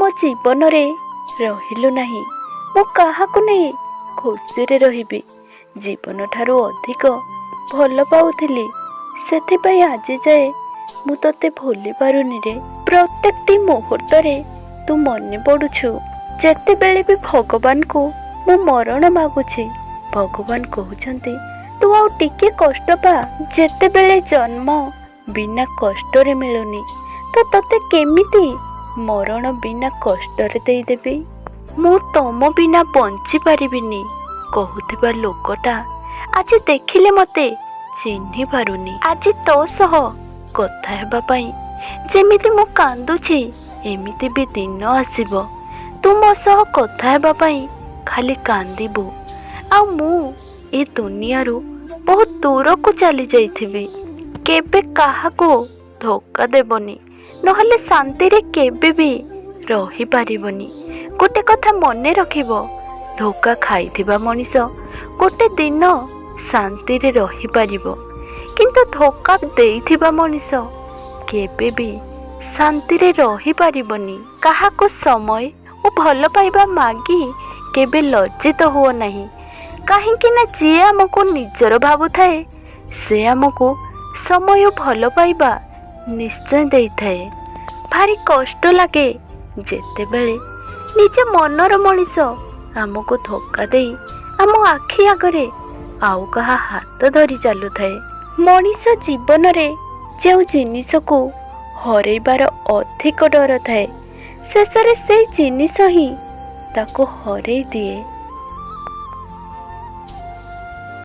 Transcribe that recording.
ମୋ ଜୀବନରେ ରହିଲୁ ନାହିଁ। ମୁଁ କାହାକୁ ନେଇ ଖୁସିରେ ରହିବି? ଜୀବନଠାରୁ ଅଧିକ ଭଲ ପାଉଥିଲି, ସେଥିପାଇଁ ଆଜି ଯାଏ ମୁଁ ତତେ ଭୁଲି ପାରୁନି ରେ। ପ୍ରତ୍ୟେକଟି ମୁହୂର୍ତ୍ତରେ ତୁ ମନେ ପଡ଼ୁଛୁ। ଯେତେବେଳେ ବି ଭଗବାନଙ୍କୁ ମୁଁ ମରଣ ମାଗୁଛି, ଭଗବାନ କହୁଛନ୍ତି ତୁ ଆଉ ଟିକେ କଷ୍ଟ ପା। ଯେତେବେଳେ ଜନ୍ମ ବିନା କଷ୍ଟରେ ମିଳୁନି, ତ ତତେ କେମିତି ମରଣ ବିନା କଷ୍ଟରେ ଦେଇଦେବି? ମୁଁ ତମ ବିନା ବଞ୍ଚି ପାରିବିନି କହୁଥିବା ଲୋକଟା ଆଜି ଦେଖିଲେ ମତେ ଚିହ୍ନି ପାରୁନି। ଆଜି ତୋ ସହ କଥା ହେବା ପାଇଁ ଯେମିତି ମୁଁ କାନ୍ଦୁଛି, ଏମିତି ବି ଦିନ ଆସିବ ତୁ ମୋ ସହ କଥା ହେବା ପାଇଁ ଖାଲି କାନ୍ଦିବୁ, ଆଉ ମୁଁ ଏ ଦୁନିଆରୁ ବହୁତ ଦୂରକୁ ଚାଲି ଯାଇଥିବି। କେବେ କାହାକୁ ଧୋକା ଦେବନି, ନହେଲେ ଶାନ୍ତିରେ କେବେ ବି ରହିପାରିବନି। ଗୋଟେ କଥା ମନେ ରଖିବ, ଧୋକା ଖାଇଥିବା ମଣିଷ ଗୋଟେ ଦିନ ଶାନ୍ତିରେ ରହିପାରିବ, କିନ୍ତୁ ଧୋକା ଦେଇଥିବା ମଣିଷ କେବେ ବି ଶାନ୍ତିରେ ରହିପାରିବନି। କାହାକୁ ସମୟ ଓ ଭଲ ପାଇବା ମାଗି କେବେ ଲଜ୍ଜିତ ହୁଅ ନାହିଁ, କାହିଁକି ନା ଯିଏ ଆମକୁ ନିଜର ଭାବୁଥାଏ ସେ ଆମକୁ ସମୟ ଓ ଭଲ ପାଇବା ନିଶ୍ଚୟ ଦେଇଥାଏ। ଭାରି କଷ୍ଟ ଲାଗେ ଯେତେବେଳେ ନିଜ ମନର ମଣିଷ ଆମକୁ ଧୋକା ଦେଇ ଆମ ଆଖି ଆଗରେ ଆଉ କାହା ହାତ ଧରି ଚାଲୁଥାଏ। ମଣିଷ ଜୀବନରେ ଯେଉଁ ଜିନିଷକୁ ହରେଇବାର ଅଧିକ ଡର ଥାଏ, ଶେଷରେ ସେଇ ଜିନିଷ ହିଁ ତାକୁ ହରେଇ ଦିଏ।